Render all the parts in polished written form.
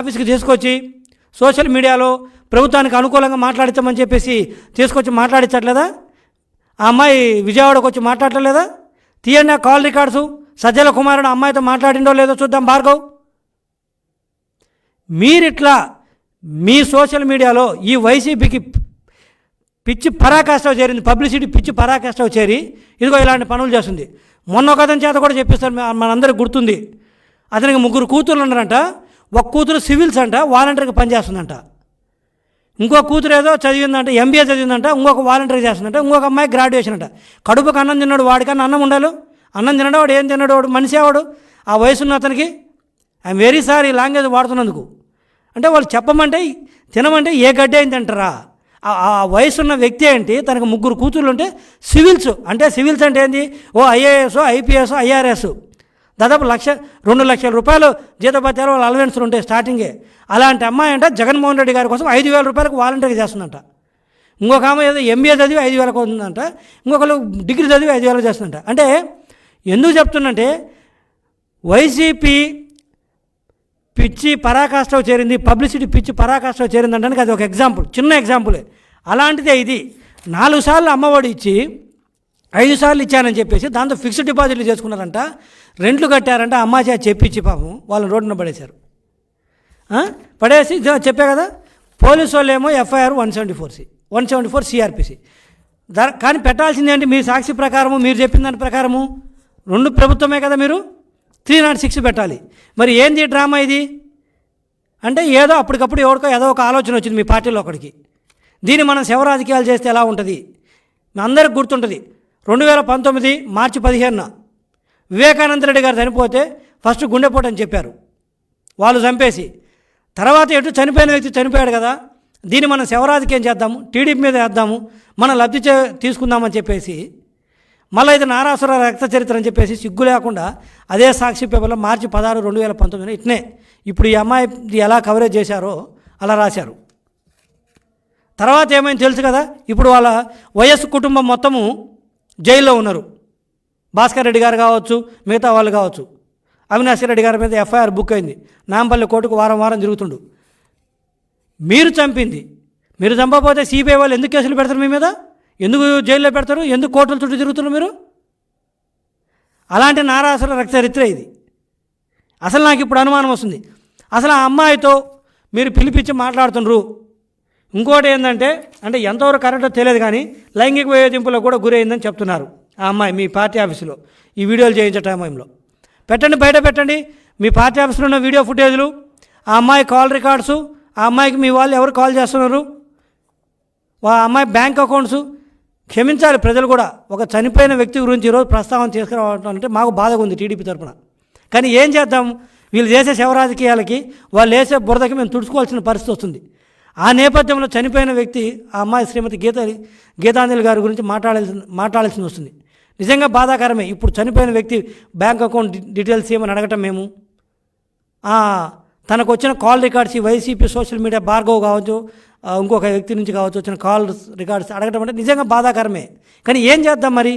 ఆఫీస్కి తీసుకొచ్చి సోషల్ మీడియాలో ప్రభుత్వానికి అనుకూలంగా మాట్లాడించమని చెప్పేసి తీసుకొచ్చి మాట్లాడించట్లేదా? ఆ అమ్మాయి విజయవాడకు వచ్చి మాట్లాడలేదా? తీయండి ఆ కాల్ రికార్డ్సు. సజ్జల కుమారుడు అమ్మాయితో మాట్లాడిండో లేదో చూద్దాం భార్గవ్. మీరిట్లా మీ సోషల్ మీడియాలో ఈ వైసీపీకి పిచ్చి పరాకాష్ఠ చేరింది, పబ్లిసిటీ పిచ్చి పరాకాష్ఠ చేరి ఇదిగో ఇలాంటి పనులు చేస్తుంది. మొన్న ఒక అతని చేత కూడా చెప్పిస్తారు, మనందరికి గుర్తుంది. అతనికి 3 కూతుర్లు ఉన్నారంట. ఒక కూతురు సివిల్స్ అంట, వాలంటీర్గా పనిచేస్తుందంట. ఇంకో కూతురు ఏదో చదివిందంట, ఎంబీఏ చదివిందంట, ఇంకొక వాలంటీర్ చేస్తుందంట. ఇంకొక అమ్మాయి గ్రాడ్యుయేషన్ అంట. కడుపుకు అన్నం తిన్నాడు, వాడికన్నా అన్నం ఉండాలి. అన్నం తినడు వాడు, ఏం తిన్నాడు వాడు, మనిషి వాడు. ఆ వయసున్న అతనికి ఐఎమ్ వెరీ సారీ లాంగ్వేజ్ వాడుతున్నందుకు. అంటే వాళ్ళు చెప్పమంటే తినమంటే ఏ గడ్డి అయింది అంటారా? ఆ వయసున్న వ్యక్తి ఏంటి, తనకు 3 కూతుర్లు ఉంటే సివిల్స్ అంటే ఏంటి, ఓ ఐఏఎస్, ఐపీఎస్, ఐఆర్ఎస్, దాదాపు 2 లక్షల రూపాయలు జీతభత్యాలు వాళ్ళ అలవెన్స్లు ఉంటాయి స్టార్టింగే. అలాంటి అమ్మాయి అంటే జగన్మోహన్ రెడ్డి గారి కోసం 5,000 రూపాయలకు వాలంటీర్గా చేస్తుందంట. ఇంకొక ఆమె ఏదో ఎంబీఏ చదివి 5,000 అవుతుందంట. ఇంకొకరు డిగ్రీ చదివి 5,000 చేస్తుందంట. అంటే ఎందుకు చెప్తుందంటే వైసీపీ పిచ్చి పరాకాష్ఠ చేరింది, పబ్లిసిటీ పిచ్చి పరాకాష్ఠ చేరిందంటానికి అది ఒక ఎగ్జాంపుల్, చిన్న ఎగ్జాంపులే. అలాంటిదే ఇది. 4 సార్లు అమ్మఒడి ఇచ్చి 5 సార్లు ఇచ్చానని చెప్పేసి దాంతో ఫిక్స్డ్ డిపాజిట్లు చేసుకున్నారంట, రెంట్లు కట్టారంట. అమ్మాయి చేత చెప్పించి పాపం వాళ్ళని రోడ్డున పడేశారు. పడేసి చెప్పే కదా, పోలీసు వాళ్ళు ఏమో ఎఫ్ఐఆర్ 174 సిఆర్పిసి. కానీ పెట్టాల్సింది ఏంటి, మీ సాక్షి ప్రకారము, మీరు చెప్పిన దాని ప్రకారము 2 ప్రభుత్వమే కదా, మీరు 306 పెట్టాలి. మరి ఏంది డ్రామా ఇది అంటే, ఏదో అప్పటికప్పుడు ఎవరికో ఏదో ఒక ఆలోచన వచ్చింది మీ పార్టీలో ఒకడికి. దీన్ని మనం శవ రాజకీయాలు చేస్తే ఎలా ఉంటుంది? మీ అందరికి గుర్తుంటుంది, 2019 మార్చి 15న వివేకానంద రెడ్డి గారు చనిపోతే ఫస్ట్ గుండెపోటు అని చెప్పారు, వాళ్ళు చంపేసి. తర్వాత ఎటు చనిపోయిన వ్యక్తి చనిపోయాడు కదా, దీన్ని మనం శవ రాజకీయం చేద్దాము, టీడీపీ మీద వేద్దాము, మనం లబ్ధి తీసుకుందామని చెప్పేసి మళ్ళీ ఇది నారాసుర రక్త చరిత్ర అని చెప్పేసి సిగ్గు లేకుండా అదే సాక్షి పేపర్లో మార్చి 16, 2019 ఇట్నే ఇప్పుడు ఈ అమ్మాయి ఎలా కవరేజ్ చేశారో అలా రాశారు. తర్వాత ఏమైంది తెలుసు కదా, ఇప్పుడు వాళ్ళ వైఎస్ కుటుంబం మొత్తము జైల్లో ఉన్నారు. భాస్కర్ రెడ్డి గారు కావచ్చు, మిగతా వాళ్ళు కావచ్చు. అవినాష్ రెడ్డి గారి మీద ఎఫ్ఐఆర్ బుక్ అయింది, నాంపల్లి కోర్టుకు వారం తిరుగుతుండు. మీరు చంపింది, మీరు చంపకపోతే సిబిఐ వాళ్ళు ఎందుకు కేసులు పెడతారు మీ మీద? ఎందుకు జైల్లో పెడతారు? ఎందుకు కోర్టుల చుట్టూ తిరుగుతున్నారు మీరు? అలాంటి నారాసుర రక్త చరిత్ర ఇది. అసలు నాకు ఇప్పుడు అనుమానం వస్తుంది, అసలు ఆ అమ్మాయితో మీరు పిలిపించి మాట్లాడుతున్నారు. ఇంకోటి ఏంటంటే, అంటే ఎంతవరకు కరెక్టో తెలియదు కానీ లైంగిక వేధింపులకు కూడా గురైందని చెప్తున్నారు ఆ అమ్మాయి మీ పార్టీ ఆఫీసులో. ఈ వీడియోలు చేయించే టైంలో పెట్టండి, బయట పెట్టండి మీ పార్టీ ఆఫీసులో ఉన్న వీడియో ఫుటేజ్లు, ఆ అమ్మాయి కాల్ రికార్డ్సు, ఆ అమ్మాయికి మీ వాళ్ళు ఎవరు కాల్ చేస్తున్నారు, ఆ అమ్మాయి బ్యాంక్ అకౌంట్స్. క్షమించాలి ప్రజలు కూడా, ఒక చనిపోయిన వ్యక్తి గురించి ఈరోజు ప్రస్తావన తీసుకురావడం అంటే మాకు బాధగా ఉంది టీడీపీ తరఫున. కానీ ఏం చేద్దాం, వీళ్ళు చేసే శవ రాజకీయాలకి, వాళ్ళు వేసే బురదకి మేము తుడుచుకోవాల్సిన పరిస్థితి వస్తుంది. ఆ నేపథ్యంలో చనిపోయిన వ్యక్తి ఆ అమ్మాయి శ్రీమతి గీతాంజలి గారి గురించి మాట్లాడాల్సి వస్తుంది. నిజంగా బాధాకరమే. ఇప్పుడు చనిపోయిన వ్యక్తి బ్యాంక్ అకౌంట్ డీటెయిల్స్ ఏమని అడగటం, మేము తనకు వచ్చిన కాల్ రికార్డ్స్, ఈ వైసీపీ సోషల్ మీడియా భార్గవ్ కావచ్చు, ఇంకొక వ్యక్తి నుంచి కావచ్చు వచ్చిన కాల్ రికార్డ్స్ అడగటం అంటే నిజంగా బాధాకరమే. కానీ ఏం చేద్దాం మరి,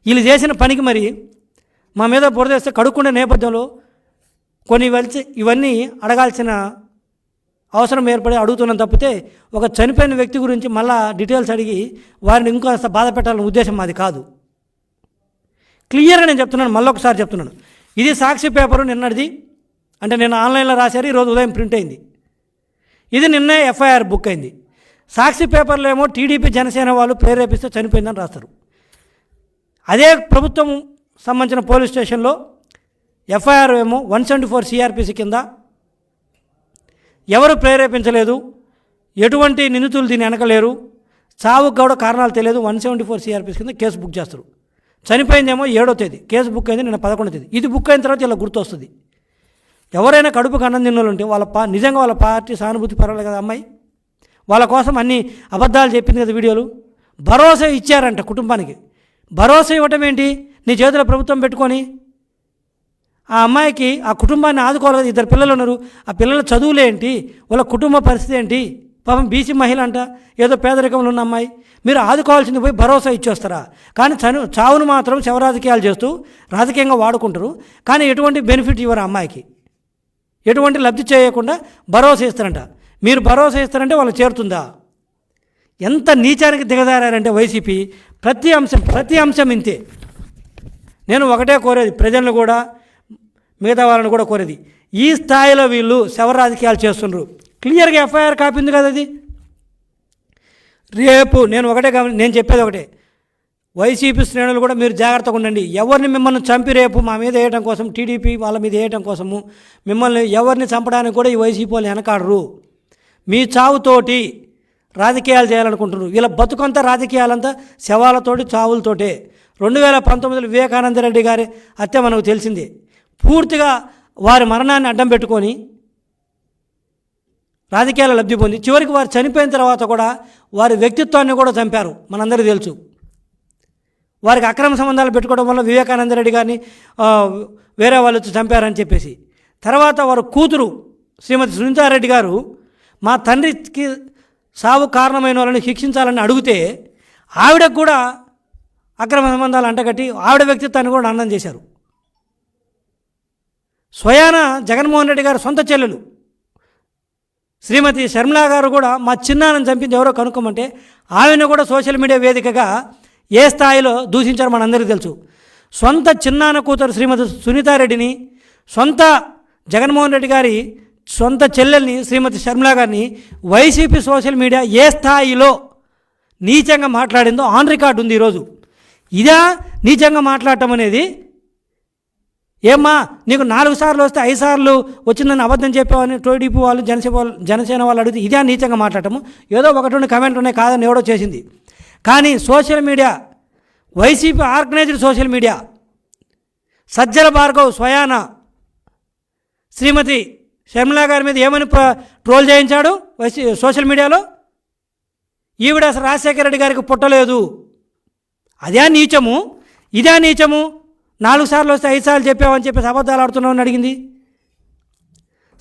వీళ్ళు చేసిన పనికి మరి మా మీద బురదేస్తే కడుక్కునే నేపథ్యంలో కొన్ని ఇవన్నీ అడగాల్సిన అవసరం ఏర్పడి అడుగుతున్నాం తప్పితే ఒక చనిపోయిన వ్యక్తి గురించి మళ్ళా డీటెయిల్స్ అడిగి వారిని ఇంకొక బాధ పెట్టాలనే ఉద్దేశం మాది కాదు. క్లియర్గా నేను చెప్తున్నాను, మళ్ళొకసారి చెప్తున్నాను. ఇది సాక్షి పేపరు నిన్నటిది, అంటే నేను ఆన్లైన్లో రాశారు, ఈరోజు ఉదయం ప్రింట్ అయింది. ఇది నిన్నే ఎఫ్ఐఆర్ బుక్ అయింది. సాక్షి పేపర్లో ఏమో టీడీపీ జనసేన వాళ్ళు ప్రేరేపిస్తే చనిపోయిందని రాస్తారు. అదే ప్రభుత్వం సంబంధించిన పోలీస్ స్టేషన్లో ఎఫ్ఐఆర్ ఏమో 174 సిఆర్పిసి కింద ఎవరు ప్రేరేపించలేదు, ఎటువంటి నిందితులు దీన్ని వెనకలేరు, చావుకు కూడా కారణాలు తెలియదు, 174 సిఆర్పిసి కింద కేసు బుక్ చేస్తారు. చనిపోయిందేమో 7వ తేదీ, కేసు బుక్ అయింది నిన్న 11వ తేదీ. ఇది బుక్ అయిన తర్వాత ఇలా గుర్తొస్తుంది. ఎవరైనా కడుపుకు అన్నం తిన్నోళ్ళు ఉంటే నిజంగా వాళ్ళ పార్టీ సానుభూతి పర్వాలేదు కదా అమ్మాయి, వాళ్ళ కోసం అన్ని అబద్ధాలు చెప్పింది కదా వీడియోలు. భరోసా ఇచ్చారంట కుటుంబానికి. భరోసా ఇవ్వటం ఏంటి, నీ చేతిలో ప్రభుత్వం పెట్టుకొని ఆ అమ్మాయికి, ఆ కుటుంబాన్ని ఆదుకోవాలి కదా. 2 పిల్లలు ఉన్నారు, ఆ పిల్లల చదువులేంటి, వాళ్ళ కుటుంబ పరిస్థితి ఏంటి, పాపం బీసీ మహిళ అంట, ఏదో పేదరికంలో ఉన్న అమ్మాయి. మీరు ఆదుకోవాల్సింది పోయి భరోసా ఇచ్చేస్తారా? కానీ చావును మాత్రం శవ రాజకీయాలు చేస్తూ రాజకీయంగా వాడుకుంటారు, కానీ ఎటువంటి బెనిఫిట్ ఇవ్వరు అమ్మాయికి. ఎటువంటి లబ్ధి చేయకుండా భరోసా ఇస్తారంట. మీరు భరోసా ఇస్తారంటే వాళ్ళకి చేరుతుందా? ఎంత నీచానికి దిగజారంటే వైసీపీ ప్రతి అంశం ఇంతే. నేను ఒకటే కోరేది, ప్రజలను కూడా మిగతా వాళ్ళని కూడా కోరేది, ఈ స్థాయిలో వీళ్ళు శవ రాజకీయాలు చేస్తున్నారు. క్లియర్గా ఎఫ్ఐఆర్ కాపీ ఉంది కదా అది. రేపు నేను చెప్పేది ఒకటే, వైసీపీ శ్రేణులు కూడా మీరు జాగ్రత్తగా ఉండండి. ఎవరిని మిమ్మల్ని చంపి రేపు మా మీద వేయడం కోసం, టీడీపీ వాళ్ళ మీద వేయడం కోసము మిమ్మల్ని ఎవరిని చంపడానికి కూడా ఈ వైసీపీ వాళ్ళు వెనకాడరు. మీ చావుతోటి రాజకీయాలు చేయాలనుకుంటున్నారు. వీళ్ళ బతుకంతా రాజకీయాలంతా శవాలతోటి, చావులతోటే. 2019 వివేకానంద రెడ్డి గారి హత్య మనకు తెలిసిందే. పూర్తిగా వారి మరణాన్ని అడ్డం పెట్టుకొని రాజకీయాల లబ్ధి పొంది చివరికి వారు చనిపోయిన తర్వాత కూడా వారి వ్యక్తిత్వాన్ని కూడా చంపారు, మనందరికీ తెలుసు. వారికి అక్రమ సంబంధాలు పెట్టుకోవడం వల్ల వివేకానంద రెడ్డి గారిని వేరే వాళ్ళు వచ్చి చంపారని చెప్పేసి, తర్వాత వారు కూతురు శ్రీమతి సునీతారెడ్డి గారు మా తండ్రికి సావు కారణమైన వాళ్ళని శిక్షించాలని అడిగితే ఆవిడకు కూడా అక్రమ సంబంధాలు అంటగట్టి ఆవిడ వ్యక్తిత్వాన్ని కూడా నాశనం చేశారు. స్వయాన జగన్మోహన్ రెడ్డి గారు సొంత చెల్లెలు శ్రీమతి శర్మిలా గారు కూడా మా చిన్నాన్నని చంపింది ఎవరో కనుక్కోమంటే ఆమెను కూడా సోషల్ మీడియా వేదికగా ఏ స్థాయిలో దూషించారో మనందరికీ తెలుసు. సొంత చిన్నాన్న కూతురు శ్రీమతి సునీతారెడ్డిని, సొంత జగన్మోహన్ రెడ్డి గారి సొంత చెల్లెల్ని శ్రీమతి శర్మిలా గారిని వైసీపీ సోషల్ మీడియా ఏ స్థాయిలో నీచంగా మాట్లాడిందో ఆన్ రికార్డు ఉంది ఈరోజు. ఇదా నీచంగా మాట్లాడటం అనేది? ఏమ్మా నీకు 4 సార్లు వస్తే 5 సార్లు వచ్చిందని అబద్ధం చెప్పావని టీడీపీ వాళ్ళు జనసేన వాళ్ళు అడిగితే ఇదే నీచంగా మాట్లాడటము? ఏదో 1-2 కమెంట్లు ఉన్నాయి కాదని ఎవడో చేసింది. కానీ social media, YCP organised social media, Sajjala Bhargav స్వయాన శ్రీమతి శర్మిలా గారి మీద ఏమని ట్రోల్ చేయించాడు సోషల్ మీడియాలో? ఈవిడ అసలు రాజశేఖర రెడ్డి గారికి పుట్టలేదు, అదే నీచము, ఇదే నీచము, 4 సార్లు వస్తే 5 సార్లు చెప్పామని చెప్పేసి అబద్ధాలు ఆడుతున్నామని అడిగింది.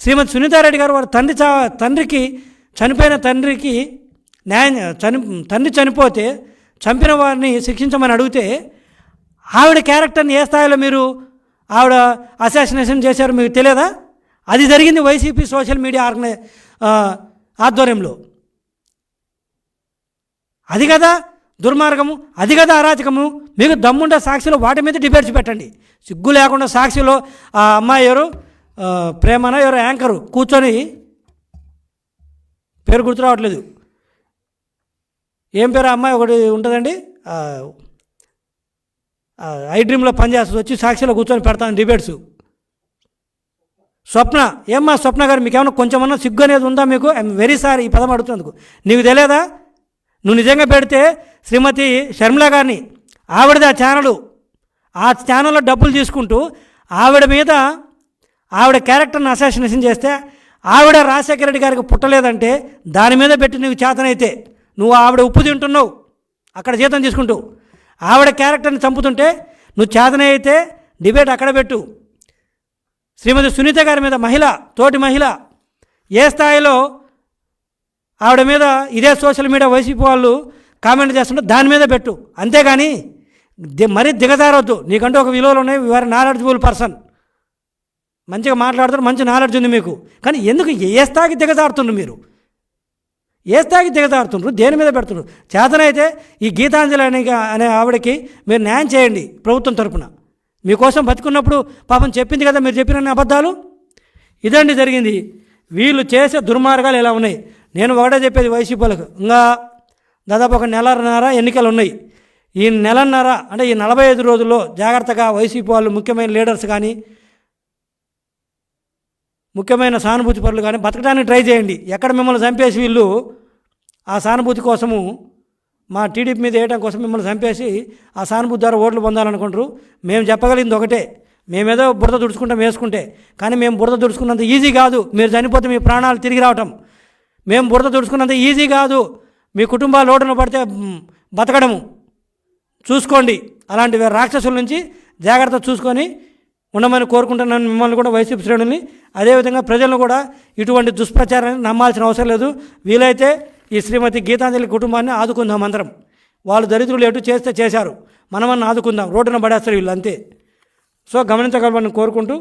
శ్రీమతి సునీతారెడ్డి గారు వారి తండ్రికి చనిపోయిన తండ్రికి తండ్రి చనిపోతే చంపిన వారిని శిక్షించమని అడిగితే ఆవిడ క్యారెక్టర్ని ఏ స్థాయిలో మీరు ఆవిడ అసాసినేషన్ చేశారో మీకు తెలియదా? అది జరిగింది వైసీపీ సోషల్ మీడియా ఆధ్వర్యంలో. అది కదా దుర్మార్గము, అది కదా అరాచకము. మీకు దమ్ముండే సాక్షిలో వాటి మీద డిబేట్స్ పెట్టండి. సిగ్గు లేకుండా సాక్షిలో ఆ అమ్మాయి ఎవరు, ప్రేమన ఎవరు యాంకరు కూర్చొని, పేరు గుర్తు రావట్లేదు, ఏం పేరు అమ్మాయి ఒకటి ఉంటుందండి, ఐ డ్రీమ్లో పనిచేస్తుంది, వచ్చి సాక్షిలో కూర్చొని పెడతాను డిబేట్స్. స్వప్న, ఏమ్మా స్వప్న గారు మీకు ఏమన్నా కొంచెమన్నా సిగ్గు అనేది ఉందా మీకు? ఐఎమ్ వెరీ సారీ ఈ పదం అడుగుతున్నందుకు. నీకు తెలియదా? నువ్వు నిజంగా పెడితే శ్రీమతి శర్మిలా గారిని, ఆవిడది ఆ ఛానలు, ఆ ఛానల్లో డబ్బులు తీసుకుంటూ ఆవిడ మీద ఆవిడ క్యారెక్టర్ని అసాసినేషన్ చేస్తే ఆవిడ రాజశేఖర రెడ్డి గారికి పుట్టలేదంటే దాని మీద పెట్టి నీకు చేతనైతే, నువ్వు ఆవిడ ఉప్పు తింటున్నావు అక్కడ జీతం తీసుకుంటూ, ఆవిడ క్యారెక్టర్ని చంపుతుంటే నువ్వు చేతనైతే డిబేట్ అక్కడ పెట్టు. శ్రీమతి సునీత గారి మీద తోటి మహిళ ఏ స్థాయిలో ఆవిడ మీద ఇదే సోషల్ మీడియా వైసీపీ వాళ్ళు కామెంట్ చేస్తుంటే దాని మీద పెట్టు. అంతేగాని మరీ దిగజారవద్దు. నీకంటూ ఒక విలువలు ఉన్నాయి, వారి నాలెడ్జబుల్ పర్సన్, మంచిగా మాట్లాడుతారు, మంచి నాలెడ్జ్ ఉంది మీకు. కానీ ఎందుకు ఏ స్థాయికి దిగజారుతున్నారు మీరు? ఏ స్థాయికి దిగజారుతున్నారు? దేని మీద పెడుతున్నారు? చేతనైతే ఈ గీతాంజలి అనే ఆవిడకి మీరు న్యాయం చేయండి ప్రభుత్వం తరపున. మీకోసం బతుకున్నప్పుడు పాపం చెప్పింది కదా, మీరు చెప్పిన అబద్ధాలు. ఇదండి జరిగింది. వీళ్ళు చేసే దుర్మార్గాలు ఎలా ఉన్నాయి? నేను ఒకటే చెప్పేది వైసీపీలకు, ఇంకా దాదాపు 1 నెలన్నర ఎన్నికలు ఉన్నాయి. ఈ నెలన్నర అంటే ఈ 45 రోజుల్లో జాగ్రత్తగా వైసీపీ వాళ్ళు, ముఖ్యమైన లీడర్స్ కానీ, ముఖ్యమైన సానుభూతి పరులు కానీ బతకడానికి ట్రై చేయండి. ఎక్కడ మిమ్మల్ని చంపేసి వీళ్ళు ఆ సానుభూతి కోసము, మా టీడీపీ మీద వేయడం కోసం మిమ్మల్ని చంపేసి ఆ సానుభూతి ద్వారా ఓట్లు పొందాలనుకుంటారు. మేము చెప్పగలిగింది ఒకటే, మేమేదో బురద దుడుచుకుంటాం వేసుకుంటే, కానీ మేము బురద దుడుచుకున్నంత ఈజీ కాదు మీరు చనిపోతే మీ ప్రాణాలు తిరిగి రావటం. మేము బురద దుడుచుకున్నంత ఈజీ కాదు మీ కుటుంబాలు ఓటున పడితే బతకడము. చూసుకోండి, అలాంటి రాక్షసుల నుంచి జాగ్రత్త చూసుకొని ఉండమని కోరుకుంటున్నాను మిమ్మల్ని కూడా, వైసీపీ శ్రేణుల్ని. అదేవిధంగా ప్రజలను కూడా ఇటువంటి దుష్ప్రచారాన్ని నమ్మాల్సిన అవసరం లేదు. వీలైతే ఈ శ్రీమతి గీతాంజలి కుటుంబాన్ని ఆదుకుందాం అందరం. వాళ్ళు దరిద్రులు ఎటు చేస్తే చేశారు, మనమన్నా ఆదుకుందాం. రోడ్డున పడేస్తారు వీళ్ళు అంతే. సో గమనించగలమని కోరుకుంటూ